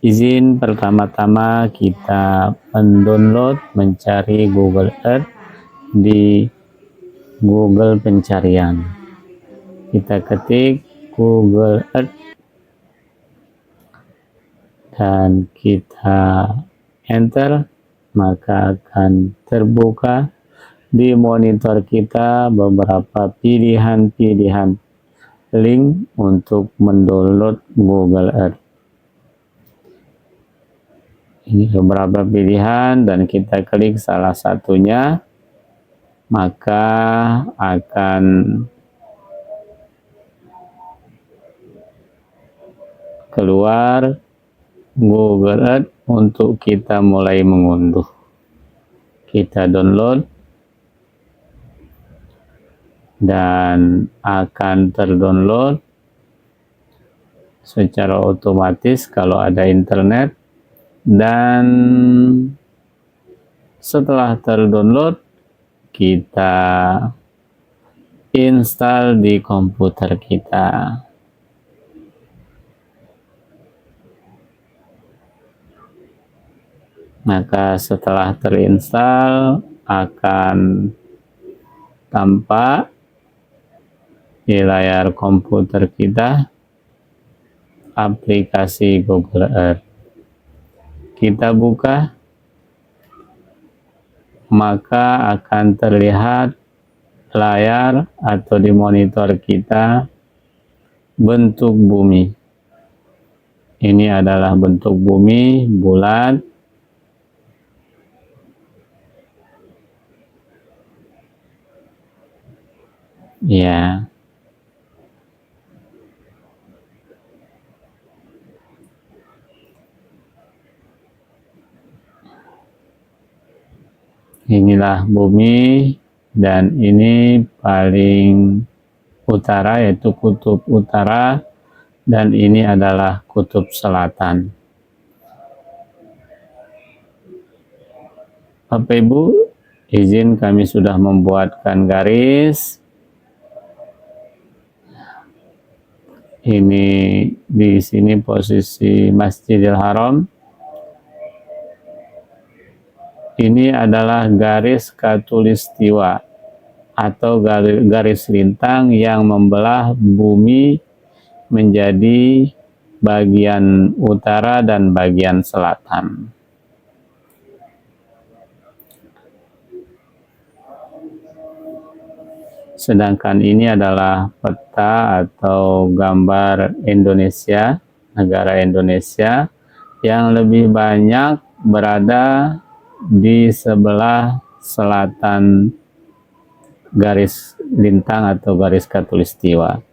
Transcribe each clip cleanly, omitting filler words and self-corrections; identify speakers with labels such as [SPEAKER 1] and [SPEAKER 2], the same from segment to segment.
[SPEAKER 1] Izin pertama-tama kita mendownload, mencari Google Earth di Google pencarian. Kita ketik Google Earth dan kita enter, maka akan terbuka di monitor kita beberapa pilihan-pilihan link untuk mendownload Google Earth. Ini beberapa pilihan dan kita klik salah satunya, maka akan keluar Google Earth untuk kita mulai mengunduh. Kita download dan akan terdownload secara otomatis kalau ada internet, dan setelah terdownload kita install di komputer kita. Maka setelah terinstall akan tampak di layar komputer kita aplikasi Google Earth. Kita buka, maka akan terlihat layar atau di monitor kita bentuk bumi. Ini adalah bentuk bumi bulat. Ya. Inilah bumi, dan ini paling utara yaitu kutub utara, dan ini adalah kutub selatan. Bapak Ibu, izin kami sudah membuatkan garis. Ini di sini posisi Masjidil Haram. Ini adalah garis khatulistiwa atau garis lintang yang membelah bumi menjadi bagian utara dan bagian selatan. Sedangkan ini adalah peta atau gambar Indonesia, negara Indonesia yang lebih banyak berada di sebelah selatan garis lintang atau garis khatulistiwa.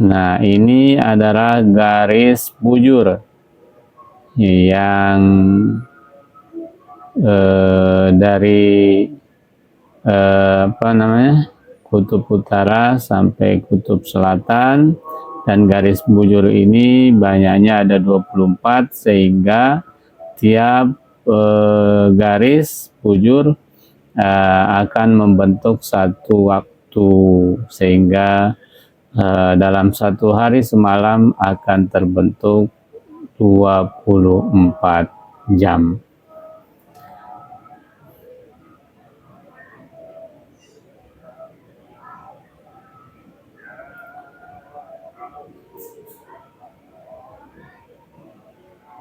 [SPEAKER 1] Nah, ini adalah garis bujur yang dari kutub utara sampai kutub selatan, dan garis bujur ini banyaknya ada 24, sehingga tiap garis bujur akan membentuk satu waktu, sehingga dalam satu hari semalam akan terbentuk 24 jam.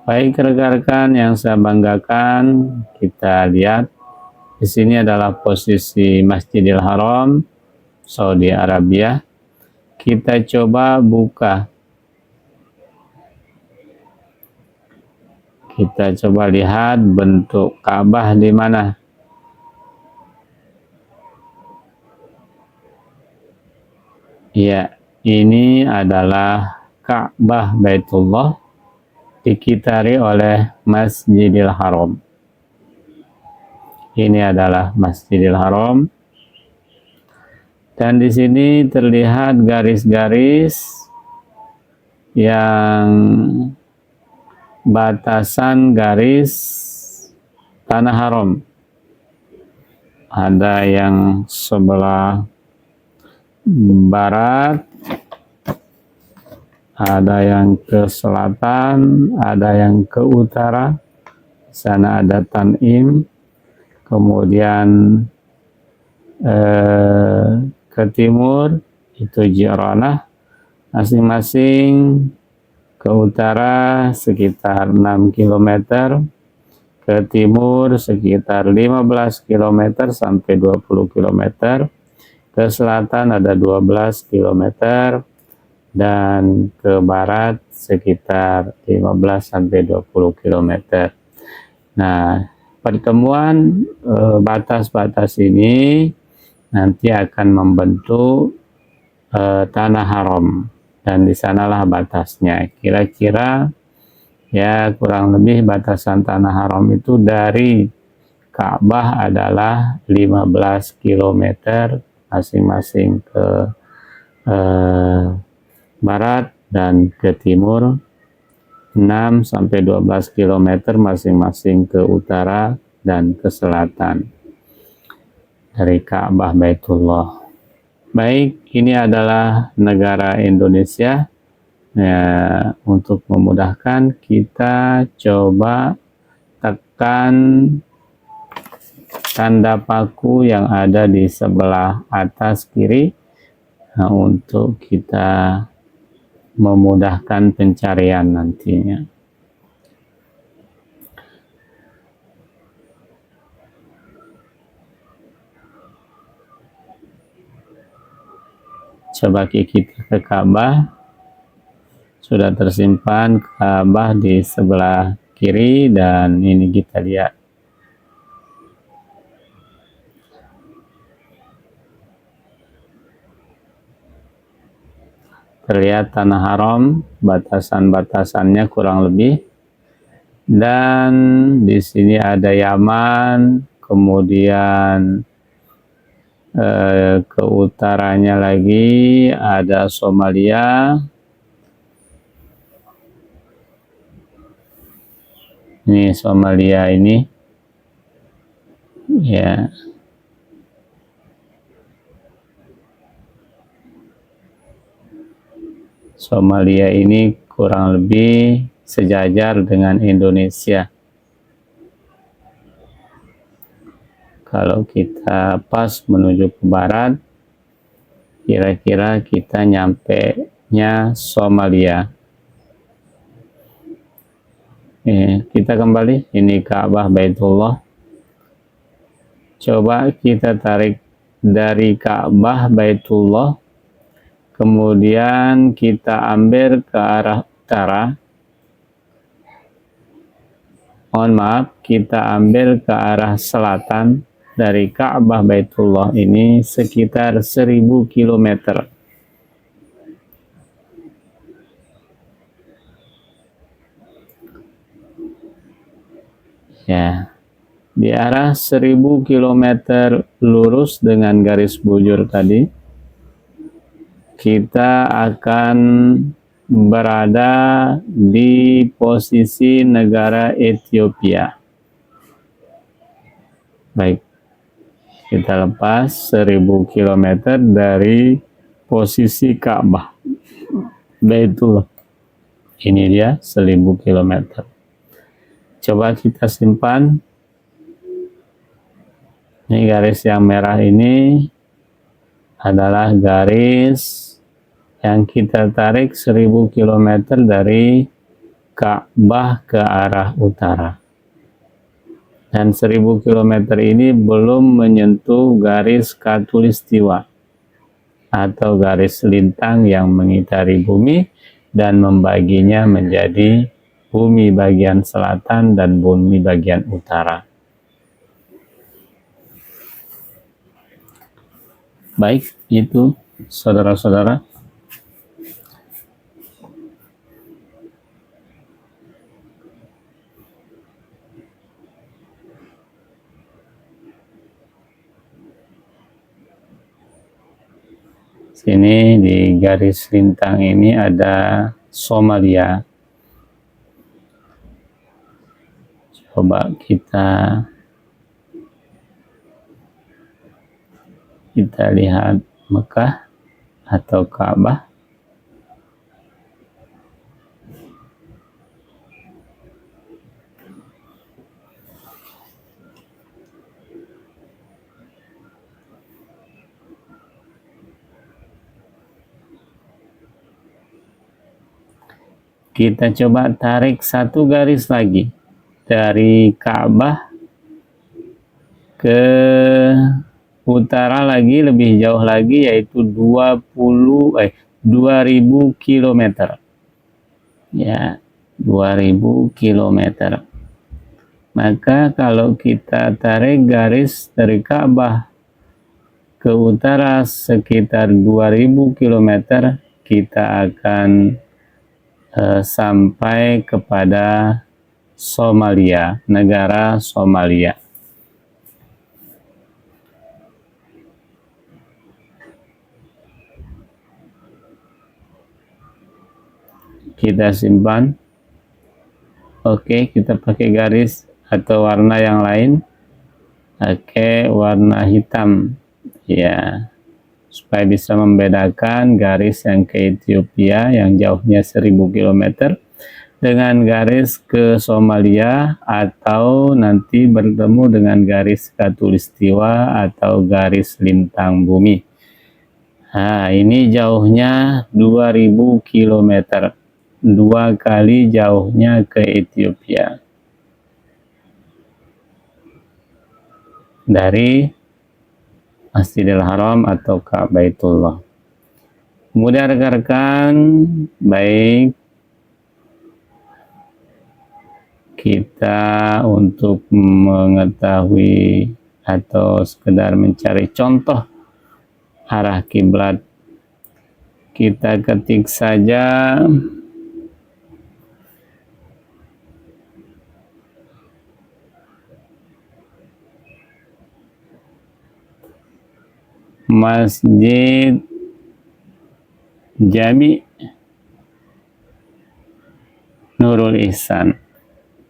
[SPEAKER 1] Baik rekan-rekan yang saya banggakan, kita lihat di sini adalah posisi Masjidil Haram, Saudi Arabia. Kita coba buka. Kita coba lihat bentuk Ka'bah di mana. Ya, ini adalah Ka'bah Baitullah, dikitari oleh Masjidil Haram. Ini adalah Masjidil Haram. Dan di sini terlihat garis-garis yang batasan garis tanah haram. Ada yang sebelah barat, ada yang ke selatan, ada yang ke utara. Di sana ada Tan'im, kemudian ke timur itu Ji'ranah, masing-masing ke utara sekitar 6 km, ke timur sekitar 15 km sampai 20 km, ke selatan ada 12 km, dan ke barat sekitar 15 sampai 20 km. Nah, pertemuan batas-batas ini nanti akan membentuk tanah haram, dan di sanalah batasnya. Kira-kira ya kurang lebih batasan tanah haram itu dari Ka'bah adalah 15 km masing-masing ke barat, dan ke timur 6 sampai 12 km masing-masing ke utara dan ke selatan dari Ka'bah Baitullah. Baik, ini adalah negara Indonesia. Ya, untuk memudahkan kita coba tekan tanda paku yang ada di sebelah atas kiri, nah, untuk kita memudahkan pencarian nantinya. Coba kita ke Ka'bah, sudah tersimpan Ka'bah di sebelah kiri, dan ini kita lihat. Terlihat tanah haram, batasan-batasannya kurang lebih. Dan di sini ada Yaman, kemudian ke utaranya lagi ada Somalia. Ini Somalia ini, ya. Somalia ini kurang lebih sejajar dengan Indonesia. Kalau kita pas menuju ke barat, kira-kira kita nyampe-nya Somalia. Kita kembali, ini Ka'bah Baitullah. Coba kita tarik dari Ka'bah Baitullah, kemudian kita ambil ke arah utara. Mohon maaf, kita ambil ke arah selatan. Dari Ka'bah Baitullah ini sekitar 1000 km. Ya, di arah 1000 km lurus dengan garis bujur tadi, kita akan berada di posisi negara Ethiopia. Baik, kita lepas 1000 km dari posisi Ka'bah Baitullah. Ini dia 1000 km. Coba kita simpan. Ini garis yang merah ini adalah garis yang kita tarik 1000 km dari Ka'bah ke arah utara. Dan 1000 km ini belum menyentuh garis khatulistiwa atau garis lintang yang mengitari bumi dan membaginya menjadi bumi bagian selatan dan bumi bagian utara. Baik, itu saudara-saudara. Sini di garis lintang ini ada Somalia. Coba kita lihat Mekah atau Ka'bah. Kita coba tarik satu garis lagi dari Ka'bah ke utara lagi, lebih jauh lagi, yaitu 2000 km. Ya, 2000 km. Maka kalau kita tarik garis dari Ka'bah ke utara sekitar 2000 km, kita akan sampai kepada Somalia, negara Somalia. Kita simpan. Oke, kita pakai garis atau warna yang lain. Pakai warna hitam, ya, supaya bisa membedakan garis yang ke Ethiopia yang jauhnya 1000 km dengan garis ke Somalia, atau nanti bertemu dengan garis khatulistiwa atau garis lintang bumi. Nah, ini jauhnya 2000 km, 2 kali jauhnya ke Ethiopia dari Masjidil Haram atau Ka'baitullah. Kemudian rekan-rekan, baik, kita untuk mengetahui atau sekedar mencari contoh arah kiblat, kita ketik saja Masjid Jami Nurul Ihsan.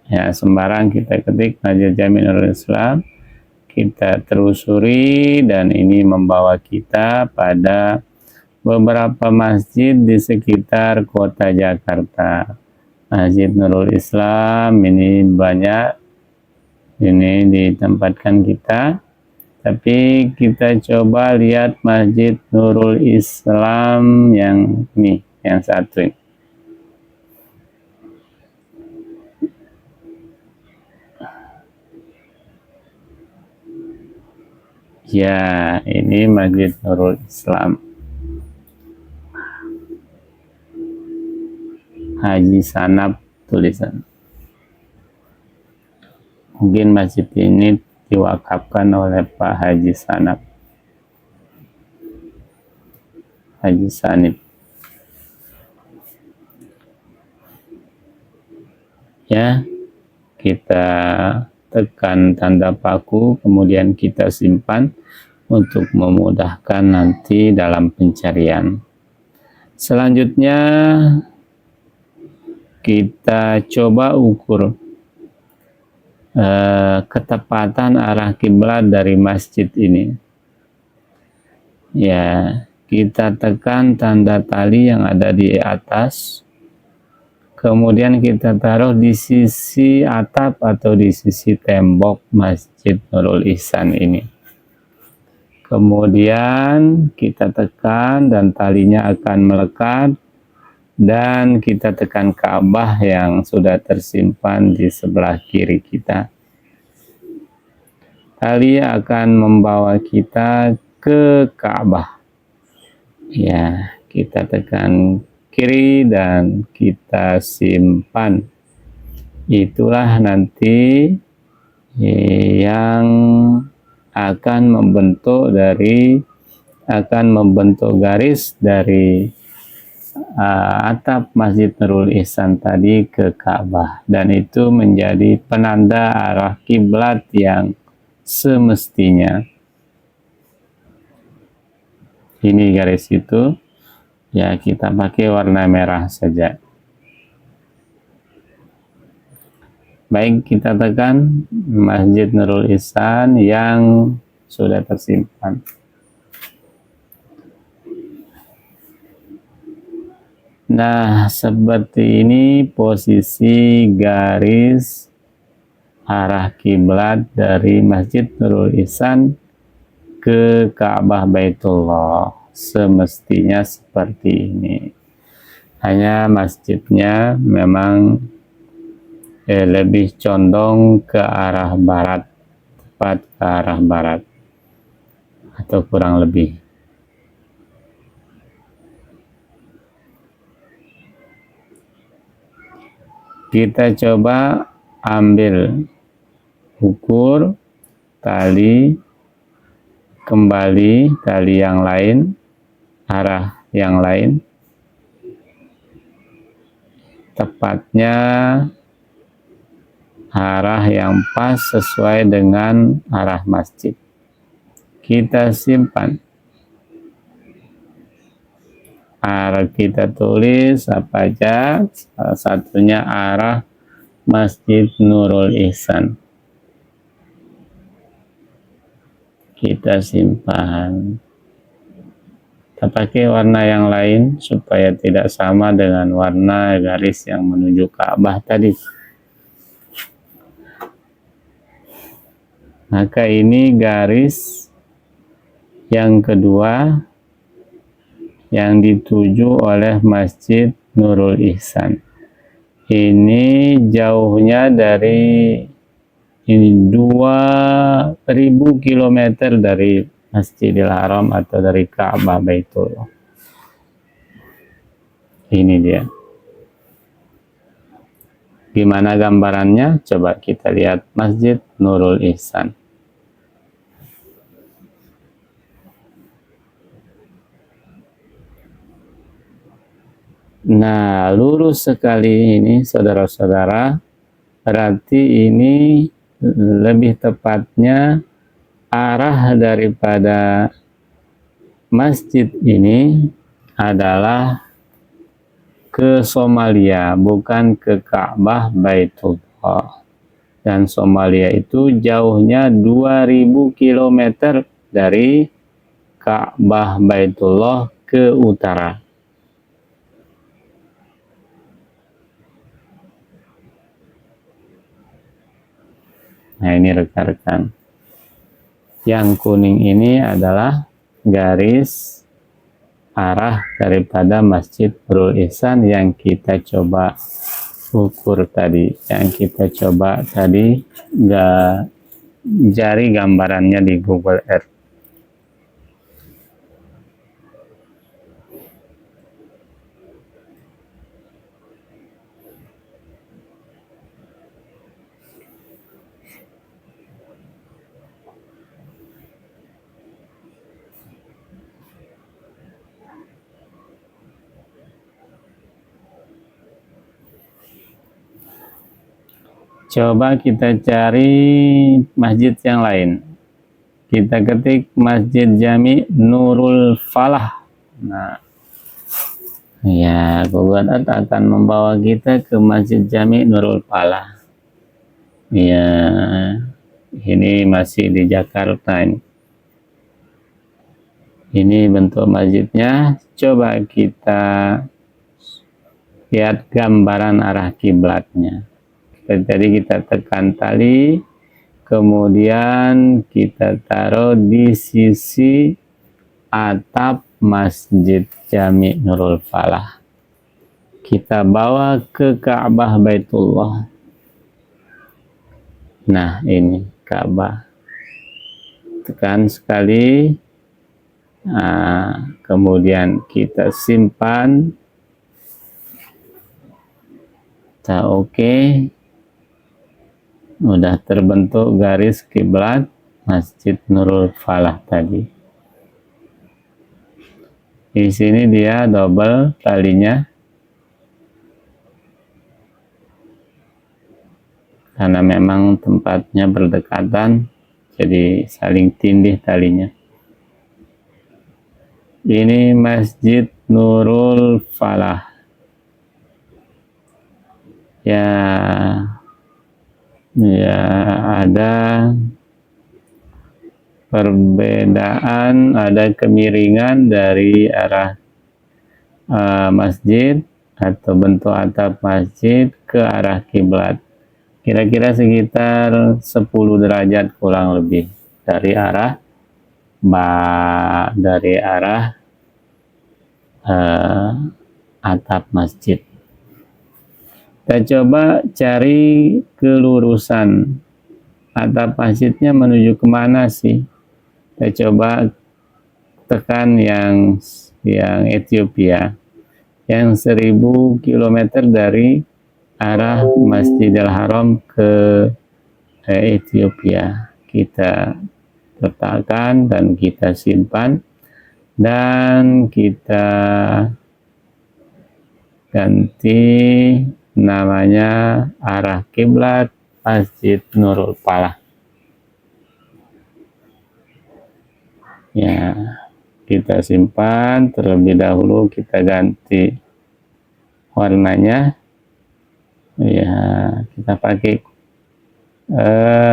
[SPEAKER 1] Ya, sembarang kita ketik Masjid Jami Nurul Islam, kita telusuri, dan ini membawa kita pada beberapa masjid di sekitar kota Jakarta. Masjid Nurul Islam ini banyak, ini ditempatkan kita. Tapi kita coba lihat Masjid Nurul Islam yang ini, yang satu ini. Ya, ini Masjid Nurul Islam. Haji Sanab tulisan. Mungkin masjid ini diwakafkan oleh Pak Haji Sanab, Haji Sanib. Ya, kita tekan tanda paku, kemudian kita simpan untuk memudahkan nanti dalam pencarian. Selanjutnya kita coba ukur ketepatan arah kiblat dari masjid ini. Ya, kita tekan tanda tali yang ada di atas, kemudian kita taruh di sisi atap atau di sisi tembok Masjid Nurul Ihsan ini. Kemudian kita tekan dan talinya akan melekat, dan kita tekan Ka'bah yang sudah tersimpan di sebelah kiri kita. Tali akan membawa kita ke Ka'bah. Ya, kita tekan kiri dan kita simpan. Itulah nanti yang akan membentuk garis dari atap Masjid Nurul Ihsan tadi ke Ka'bah, dan itu menjadi penanda arah kiblat yang semestinya. Ini garis itu, ya, kita pakai warna merah saja. Baik, kita tekan Masjid Nurul Ihsan yang sudah tersimpan. Nah, seperti ini posisi garis arah kiblat dari Masjid Nurul Ihsan ke Ka'bah Baitullah. Semestinya seperti ini. hanya masjidnya memang lebih condong ke arah barat, tepat ke arah barat atau kurang lebih. Kita coba ambil, ukur tali, kembali tali yang lain, arah yang lain, tepatnya arah yang pas sesuai dengan arah masjid. Kita simpan, arah kita tulis apa aja, salah satunya arah Masjid Nurul Ihsan. Kita simpan. Kita pakai warna yang lain supaya tidak sama dengan warna garis yang menuju Ka'bah tadi. Maka ini garis yang kedua yang dituju oleh Masjid Nurul Ihsan. Ini jauhnya dari 2000 km dari Masjidil Haram atau dari Ka'bah Baitullah. Ini dia. Gimana gambarannya? Coba kita lihat Masjid Nurul Ihsan. Nah, lurus sekali ini saudara-saudara, berarti ini lebih tepatnya arah daripada masjid ini adalah ke Somalia, bukan ke Ka'bah Baitullah. Dan Somalia itu jauhnya 2000 km dari Ka'bah Baitullah ke utara. Nah, ini rekan-rekan. Yang kuning ini adalah garis arah daripada Masjid Nurul Ihsan yang kita coba ukur tadi, yang kita coba tadi cari gambarannya di Google Earth. Coba kita cari masjid yang lain. Kita ketik Masjid Jami Nurul Falah. Nah, ya, Google Earth akan membawa kita ke Masjid Jami Nurul Falah. Ya, ini masih di Jakarta ini. Ini bentuk masjidnya. Coba kita lihat gambaran arah kiblatnya. Jadi kita tekan tali, kemudian kita taruh di sisi atap Masjid Jami Nurul Falah. Kita bawa ke Ka'bah Baitullah. Nah, ini Ka'bah. Tekan sekali. Nah, kemudian kita simpan. Kita oke. Udah terbentuk garis kiblat Masjid Nurul Falah tadi. Di sini dia double talinya, karena memang tempatnya berdekatan, jadi saling tindih talinya. Ini Masjid Nurul Falah. Ya, ada perbedaan, ada kemiringan dari arah masjid atau bentuk atap masjid ke arah kiblat. Kira-kira sekitar 10 derajat kurang lebih dari arah atap masjid. Kita coba cari kelurusan atap masjidnya menuju kemana sih. Kita coba tekan yang Ethiopia, yang 1000 km dari arah Masjidil Haram ke Ethiopia. Kita letakkan dan kita simpan dan kita ganti namanya arah kiblat Masjid Nurul Falah. Ya, kita simpan terlebih dahulu, kita ganti warnanya. Ya, kita pakai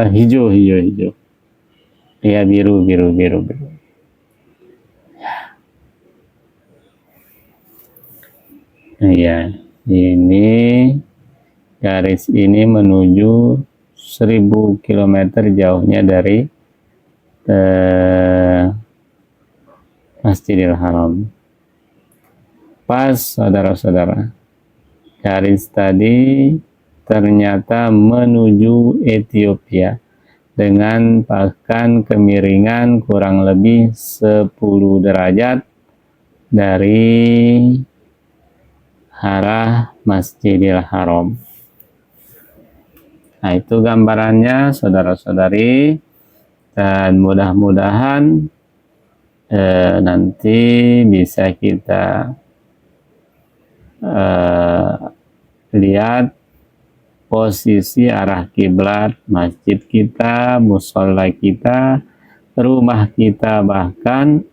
[SPEAKER 1] hijau. Ya, biru. Ya, ini garis ini menuju 1000 km jauhnya dari Masjidil Haram. Pas, saudara-saudara, garis tadi ternyata menuju Ethiopia dengan bahkan kemiringan kurang lebih 10 derajat dari arah Masjidil Haram. Nah, itu gambarannya, saudara-saudari, dan mudah-mudahan nanti bisa kita lihat posisi arah kiblat masjid kita, musola kita, rumah kita, bahkan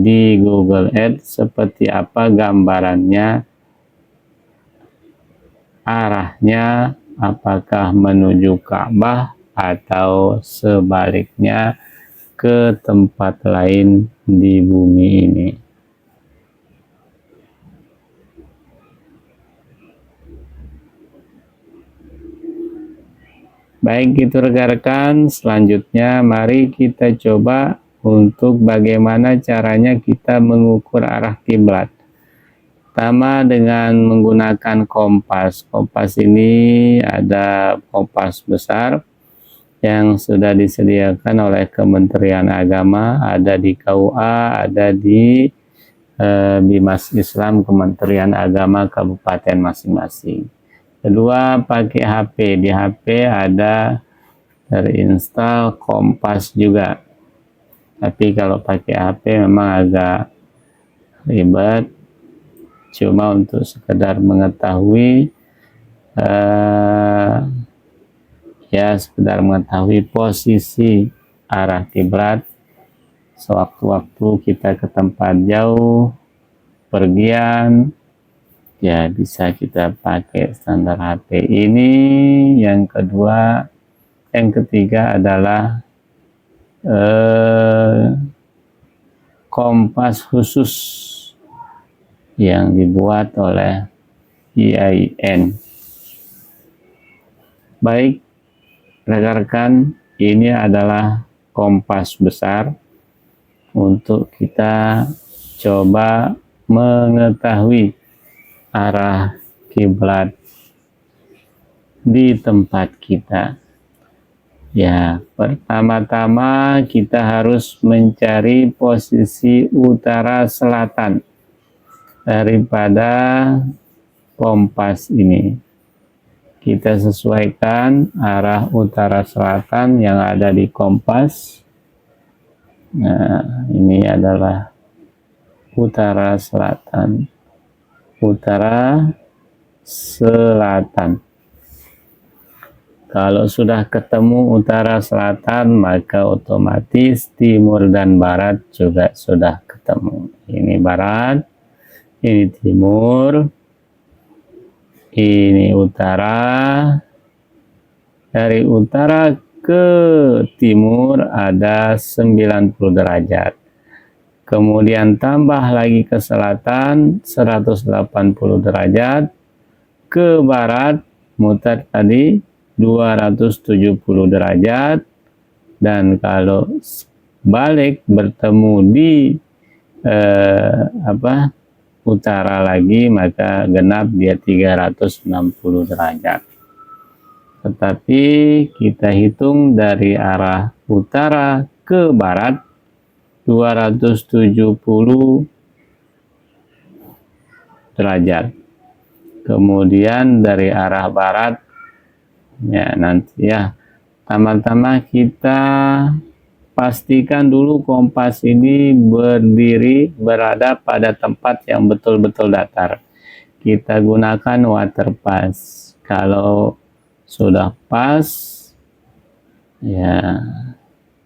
[SPEAKER 1] di Google Earth seperti apa gambarannya, arahnya apakah menuju Ka'bah atau sebaliknya ke tempat lain di bumi ini. Baik, itu rekan-rekan, selanjutnya mari kita coba untuk bagaimana caranya kita mengukur arah kiblat. Pertama dengan menggunakan kompas. Kompas ini ada kompas besar yang sudah disediakan oleh Kementerian Agama, ada di KUA, ada di Bimas Islam Kementerian Agama Kabupaten masing-masing. Kedua, pakai HP. Di HP ada terinstall kompas juga. Tapi kalau pakai HP memang agak ribet. Cuma untuk sekedar mengetahui sekedar mengetahui posisi arah kiblat sewaktu-waktu kita ke tempat jauh, pergian, ya bisa kita pakai standar HP ini. Yang kedua, yang ketiga adalah kompas khusus yang dibuat oleh IAIN. Baik, rekan-rekan, ini adalah kompas besar untuk kita coba mengetahui arah kiblat di tempat kita. Ya, pertama-tama kita harus mencari posisi utara selatan daripada kompas ini. Kita sesuaikan arah utara selatan yang ada di kompas. Nah, ini adalah utara selatan. Utara selatan. Kalau sudah ketemu utara selatan, maka otomatis timur dan barat juga sudah ketemu. Ini barat, ini timur, ini utara. Dari utara ke timur ada 90 derajat. Kemudian tambah lagi ke selatan 180 derajat. Ke barat muter tadi 270 derajat. Dan kalau balik bertemu di utara lagi, maka genap dia 360 derajat. Tetapi kita hitung dari arah utara ke barat 270 derajat. Kemudian dari arah barat, ya nanti ya, pertama-tama kita pastikan dulu kompas ini berdiri berada pada tempat yang betul-betul datar. Kita gunakan water pass. Kalau sudah pas, ya,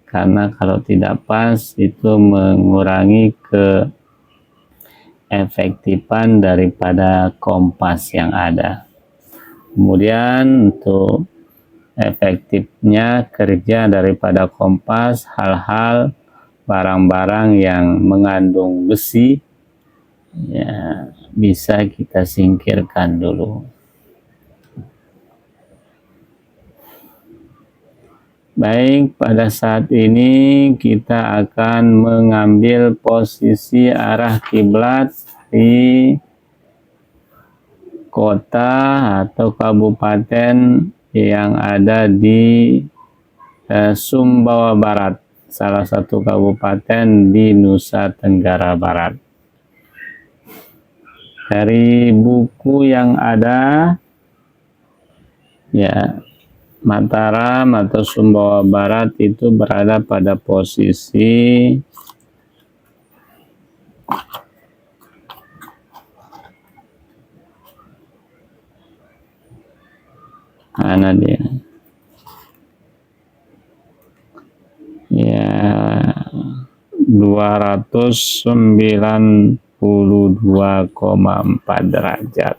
[SPEAKER 1] karena kalau tidak pas itu mengurangi keefektifan daripada kompas yang ada. Kemudian untuk efektifnya kerja daripada kompas, hal-hal barang-barang yang mengandung besi, ya, bisa kita singkirkan dulu. Baik, pada saat ini kita akan mengambil posisi arah kiblat di kota atau kabupaten yang ada di Sumbawa Barat, salah satu kabupaten di Nusa Tenggara Barat. Dari buku yang ada, ya, Mataram atau Sumbawa Barat itu berada pada posisi mana dia? Ya, 292,4 derajat.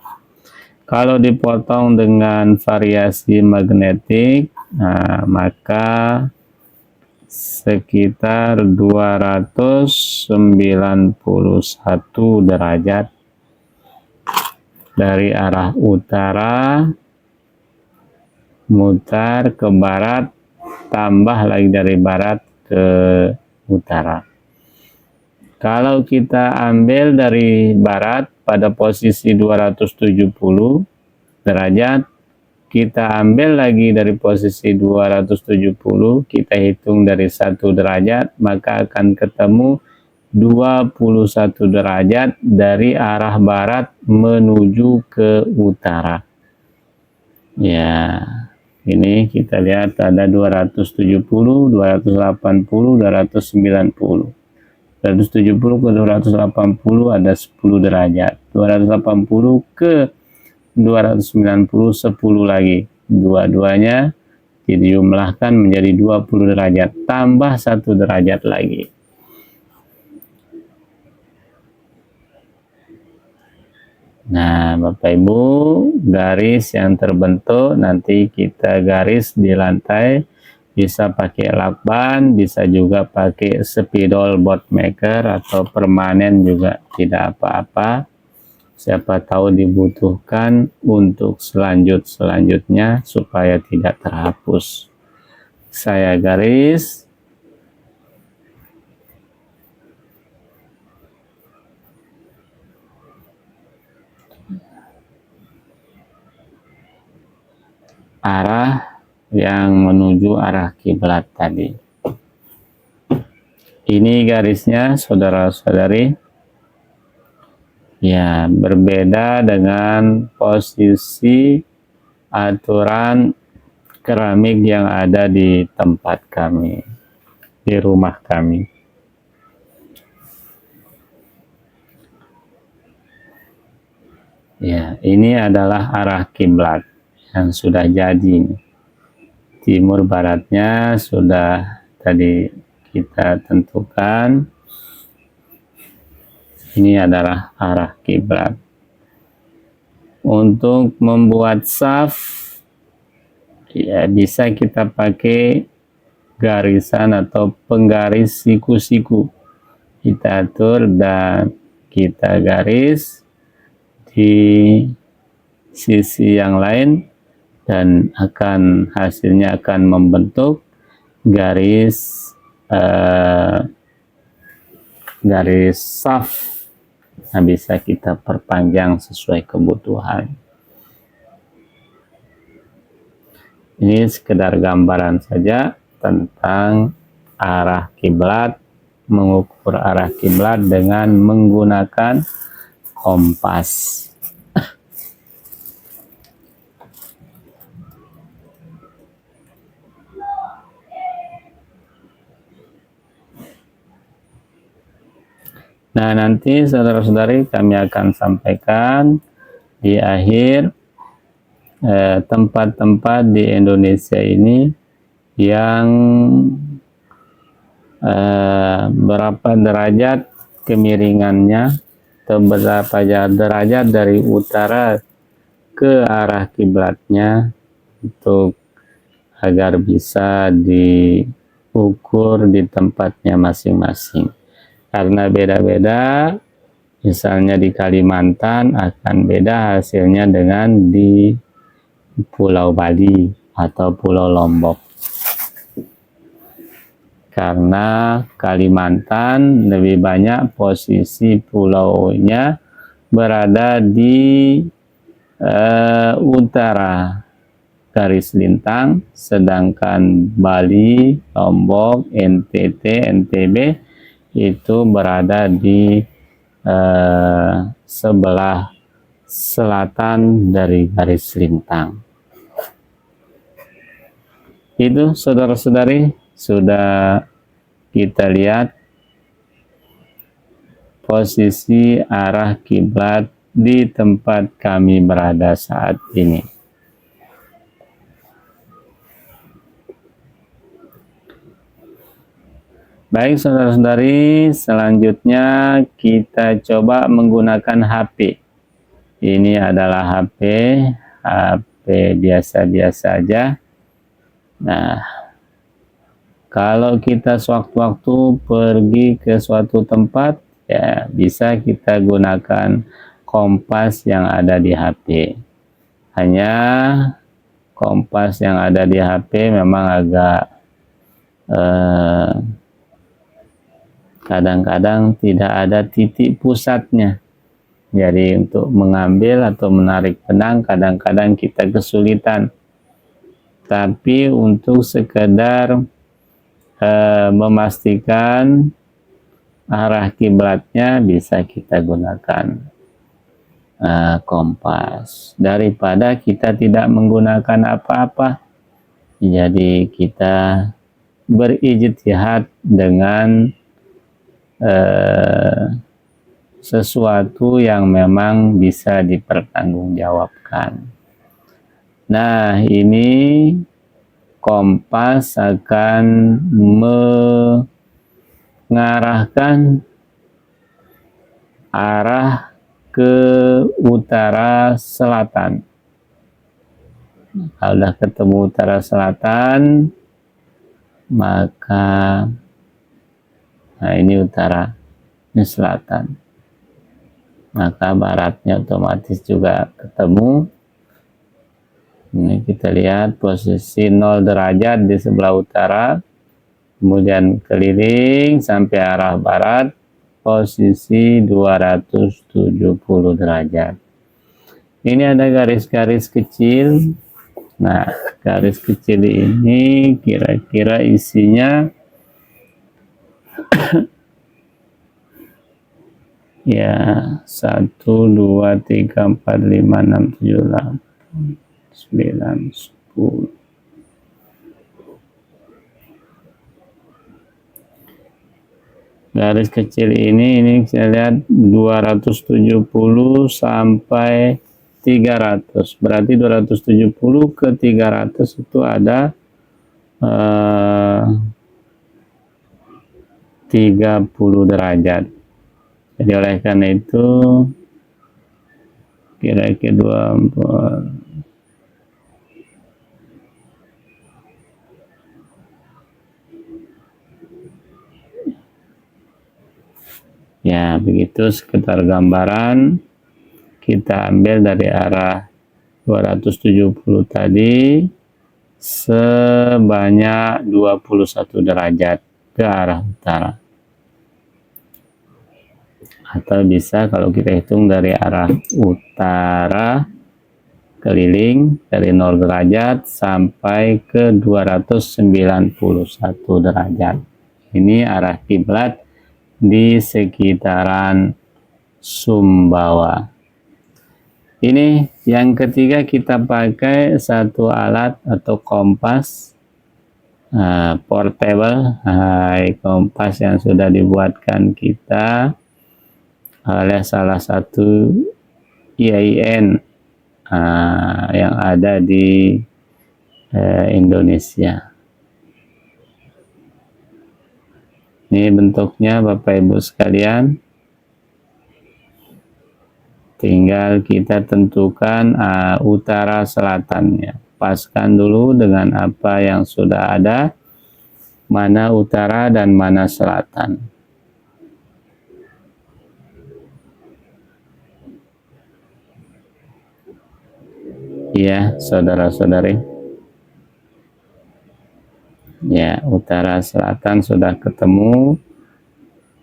[SPEAKER 1] Kalau dipotong dengan variasi magnetik, nah, maka sekitar 291 derajat dari arah utara, mutar ke barat, tambah lagi dari barat ke utara. Kalau kita ambil dari barat pada posisi 270 derajat, kita ambil lagi dari posisi 270, kita hitung dari 1 derajat, maka akan ketemu 21 derajat dari arah barat menuju ke utara. Ya, ini kita lihat ada 270, 280, 290. 270 ke 280 ada 10 derajat. 280 ke 290 10 lagi. Dua-duanya dijumlahkan menjadi 20 derajat. Tambah 1 derajat lagi. Nah, Bapak Ibu, garis yang terbentuk nanti kita garis di lantai. Bisa pakai lakban, bisa juga pakai spidol board maker atau permanen juga tidak apa-apa. Siapa tahu dibutuhkan untuk selanjutnya supaya tidak terhapus. Saya garis. Arah yang menuju arah kiblat tadi. Ini garisnya, saudara-saudari. Ya, berbeda dengan posisi aturan keramik yang ada di tempat kami, di rumah kami. Ya, ini adalah arah kiblat yang sudah jadi. Timur baratnya sudah tadi kita tentukan. Ini adalah arah kiblat. Untuk membuat saf, ya bisa kita pakai garisan atau penggaris siku-siku. Kita atur dan kita garis di sisi yang lain, dan hasilnya akan membentuk garis garis saf Nah, bisa kita perpanjang sesuai kebutuhan. Ini sekedar gambaran saja tentang arah kiblat, mengukur arah kiblat dengan menggunakan kompas. Nah, nanti saudara-saudari kami akan sampaikan di akhir tempat-tempat di Indonesia ini yang berapa derajat kemiringannya atau berapa derajat dari utara ke arah kiblatnya, untuk agar bisa diukur di tempatnya masing-masing. Karena beda-beda, misalnya di Kalimantan akan beda hasilnya dengan di Pulau Bali atau Pulau Lombok. Karena Kalimantan lebih banyak posisi pulaunya berada di utara garis lintang, sedangkan Bali, Lombok, NTT, NTB itu berada di sebelah selatan dari garis lintang. Itu saudara-saudari, sudah kita lihat posisi arah kiblat di tempat kami berada saat ini. Baik saudara-saudari, selanjutnya kita coba menggunakan HP. Ini adalah HP biasa-biasa aja. Nah, kalau kita sewaktu-waktu pergi ke suatu tempat, ya bisa kita gunakan kompas yang ada di HP. Hanya kompas yang ada di HP memang agak kadang-kadang tidak ada titik pusatnya. Jadi untuk mengambil atau menarik benang kadang-kadang kita kesulitan. Tapi untuk sekedar memastikan arah kiblatnya bisa kita gunakan kompas. Daripada kita tidak menggunakan apa-apa, jadi kita berijtihad dengan sesuatu yang memang bisa dipertanggungjawabkan. Nah, ini kompas akan mengarahkan arah ke utara selatan. Kalau sudah ketemu utara selatan, maka nah ini utara, ini selatan, maka baratnya otomatis juga ketemu. Ini kita lihat posisi 0 derajat di sebelah utara, kemudian keliling sampai arah barat, posisi 270 derajat. Ini ada garis-garis kecil. Nah, garis kecil ini kira-kira isinya ya 1, 2, 3, 4, 5, 6, 7, 8, 9, 10. Garis kecil ini saya lihat 270 sampai 300. Berarti 270 ke 300 itu ada 30 derajat. Jadi oleh karena itu kira-kira 24 ya, begitu sekitar gambaran. Kita ambil dari arah 270 tadi sebanyak 21 derajat ke arah utara. atau bisa kalau kita hitung dari arah utara keliling dari 0 derajat sampai ke 291 derajat. Ini arah kiblat di sekitaran Sumbawa. Ini yang ketiga, kita pakai satu alat atau kompas portable, kompas yang sudah dibuatkan kita oleh salah satu IAIN yang ada di Indonesia. Ini bentuknya Bapak Ibu sekalian. Tinggal kita tentukan utara selatannya. Paskan dulu dengan apa yang sudah ada, mana utara dan mana selatan. Ya, saudara-saudari. Ya, utara selatan sudah ketemu,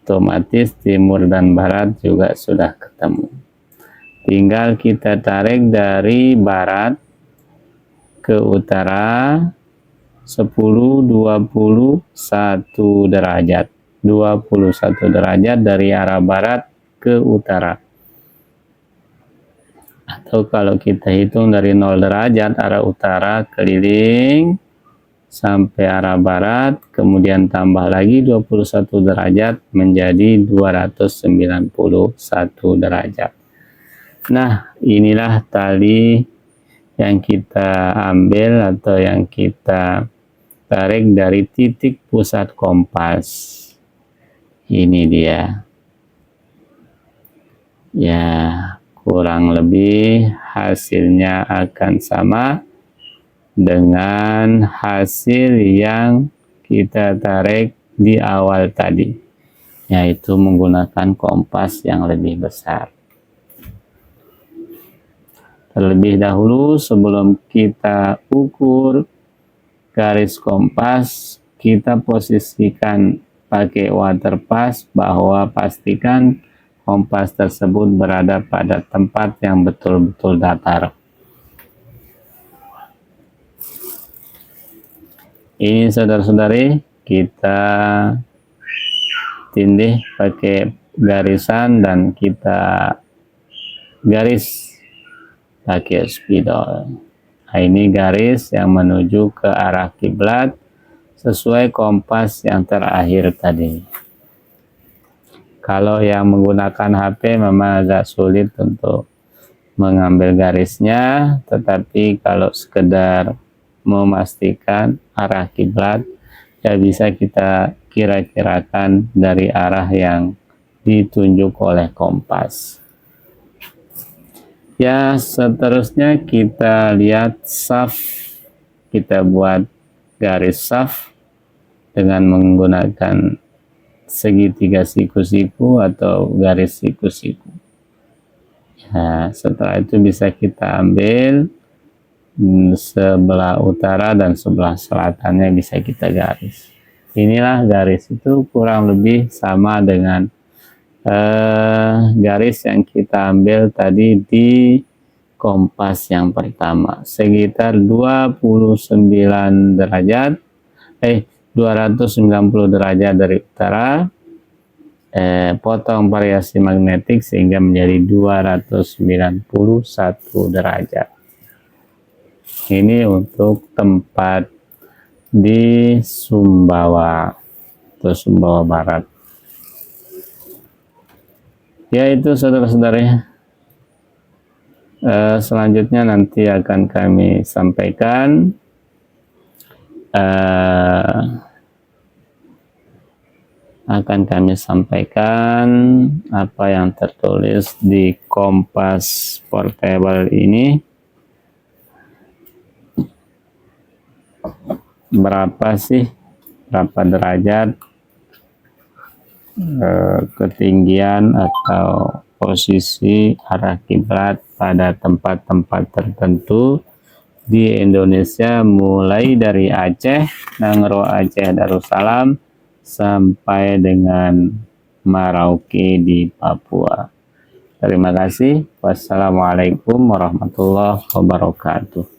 [SPEAKER 1] otomatis timur dan barat juga sudah ketemu. Tinggal kita tarik dari barat ke utara 10, 21 derajat. 21 derajat dari arah barat ke utara. Atau kalau kita hitung dari 0 derajat arah utara keliling sampai arah barat, kemudian tambah lagi 21 derajat menjadi 291 derajat. Nah, inilah tali yang kita ambil atau yang kita tarik dari titik pusat kompas. Ini dia. Ya, kurang lebih hasilnya akan sama dengan hasil yang kita tarik di awal tadi, yaitu menggunakan kompas yang lebih besar. Terlebih dahulu sebelum kita ukur garis kompas, kita posisikan pakai water pass, bahwa pastikan kompas tersebut berada pada tempat yang betul-betul datar. Ini saudara-saudari, kita tindih pakai garisan dan kita garis pakai spidol. Nah, ini garis yang menuju ke arah kiblat sesuai kompas yang terakhir tadi. Kalau yang menggunakan HP memang agak sulit untuk mengambil garisnya, tetapi kalau sekedar memastikan arah kiblat, ya bisa kita kira-kirakan dari arah yang ditunjuk oleh kompas. Ya, seterusnya kita lihat shaft. Kita buat garis shaft dengan menggunakan segitiga siku-siku atau garis siku-siku. Ya, setelah itu bisa kita ambil sebelah utara dan sebelah selatannya bisa kita garis. Inilah garis itu kurang lebih sama dengan garis yang kita ambil tadi di kompas yang pertama, sekitar 29 derajat 290 derajat dari utara, potong variasi magnetik sehingga menjadi 291 derajat. Ini untuk tempat di Sumbawa atau Sumbawa Barat. Ya, itu saudara-saudari. Selanjutnya nanti akan kami sampaikan apa yang tertulis di kompas portable ini. Berapa derajat ketinggian atau posisi arah kiblat pada tempat-tempat tertentu di Indonesia, mulai dari Aceh, Nangro Aceh Darussalam, sampai dengan Merauke di Papua. Terima kasih. Wassalamualaikum warahmatullahi wabarakatuh.